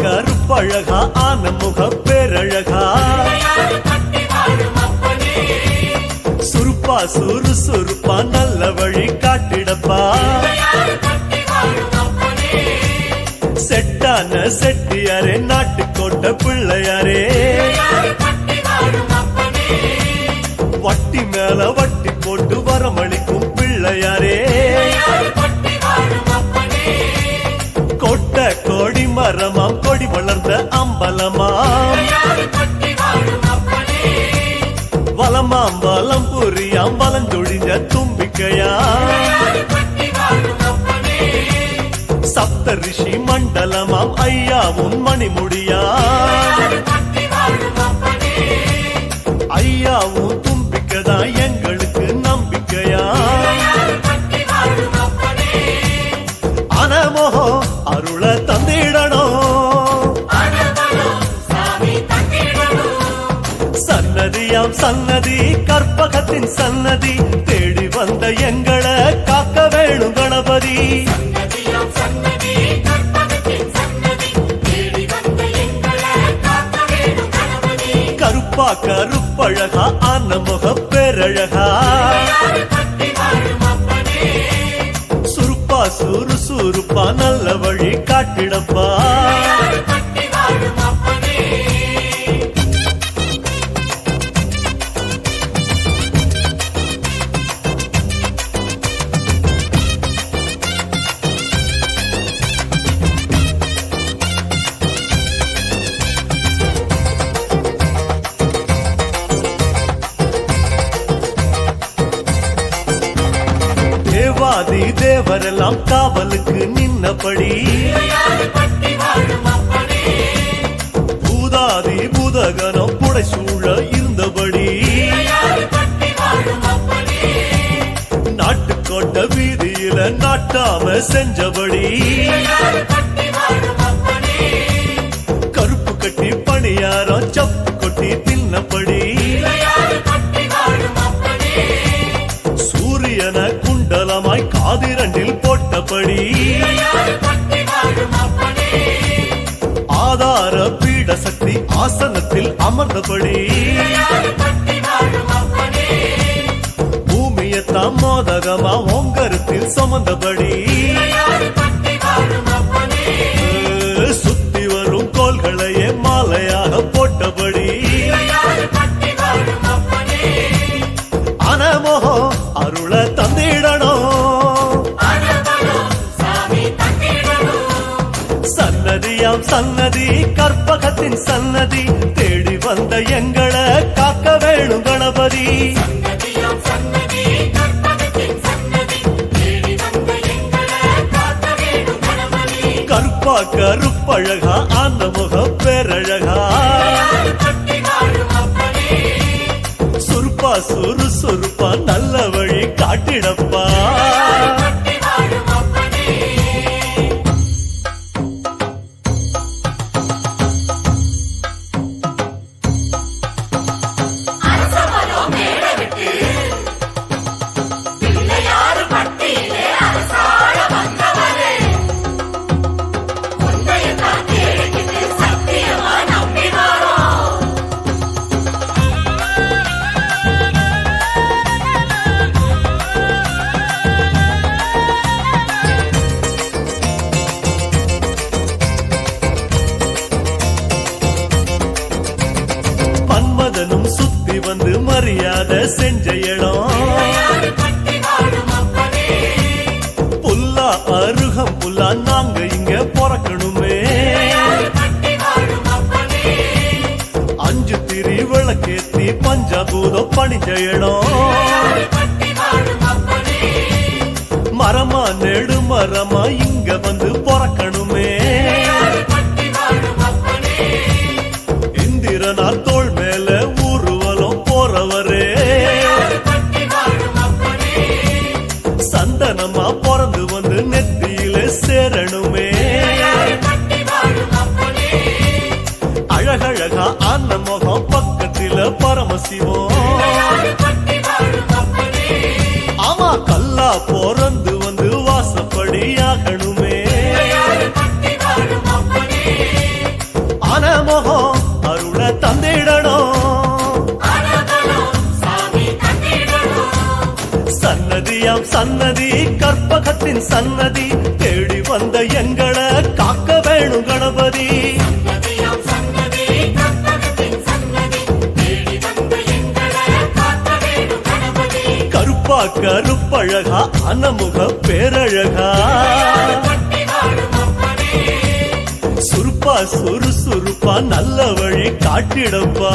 கருப்பழகா ஆன முக பேரழகா சுருப்பா சுறுசுறுப்பா நல்ல வழி காட்டிடப்பா செட்டான செட்டியாரே நாட்டுக்கோட்ட பிள்ளையாரே வட்டி மேல வட்டி போட்டு வரமளிக்கும் பிள்ளையாரே கொட்ட கோடி மரமாம் கொடி வளர்ந்த அம்பலமாம் வலமாம் வலம் புரியாம் வலஞ்சொழிஞ்ச தும்பிக்கையா சப்த ரிஷி மண்டலமாம் ஐயாவும் மணிமுடியா ஐயாவும் தும்பிக்கைதா எங்களுக்கு நம்பிக்கையா அனமோகோ அருள தந்திடணும் சன்னதியாம் சன்னதி கற்பகத்தின் சன்னதி தேடி வந்த எங்களை காக்க வேணும் கணபதி கருப்பா கருப்பழகா ஆன முக பேரழகா சுருப்பா சுறுசுறுப்பா நல்ல வழி காட்டிடப்பா தேவாதி தேவரெல்லாம் காவலுக்கு நின்னபடி பூதாதி பூதகனம் புடைசூழ இருந்தபடி நாட்டுக்கோட்ட வீதியில நாட்டாம செஞ்சபடி கருப்பு கட்டி பணியாரம் சப்பு கொட்டி தின்னபடி சூரியன குண்டலமாய் காதிரண்டில் போட்டபடி ஆதார பீட சக்தி ஆசனத்தில் அமர்ந்தபடி பூமியத்தாம் மோதகமா ஓங்கரத்தில் சுமந்தபடி சுத்தி வரும் கோள்களையே மாலையாக போட்டபடி அனமோகோ அருள தந்திடணும் சன்னதியாம் சன்னதி கற்பகத்தின் சன்னதி தேடி வந்த எங்களை காக்க வேணும் கணபதி கருப்பா கருப்பழகா ஆன முக பேரழகா சுருப்பா சுறுசுறுப்பா நல்ல வழி காட்டிடப்பா சுத்தி வந்து மரியாதை செஞ்ச இடம் புல்லா அருகம் புல்லா நாங்க இங்க பிறக்கணுமே அஞ்சு திரி விளக்கேத்தி பஞ்சாபூதம் பணிஞ்ச இடம் மரமா நெடு மரமா இங்க வந்து பிறக்கணுமே இந்திரனா தோள் மேல ஊர்வலம் போறவரே அழகா ஆன முகம் பக்கத்தில பரமசிவம் ஆமா கல்லா பிறந்து வந்து வாசப்படி ஆகணுமே ஆன முகம் அருள தந்திடணும் சன்னதியாம் சன்னதி கற்பகத்தின் சன்னதி தேடி வந்த எங்களை காக்க வேணும் கணபதி கருப்பா கருப்பழகா அனமுக பேரழகா சுருப்பா சுறுசுறுப்பா நல்ல வழி காட்டிடப்பா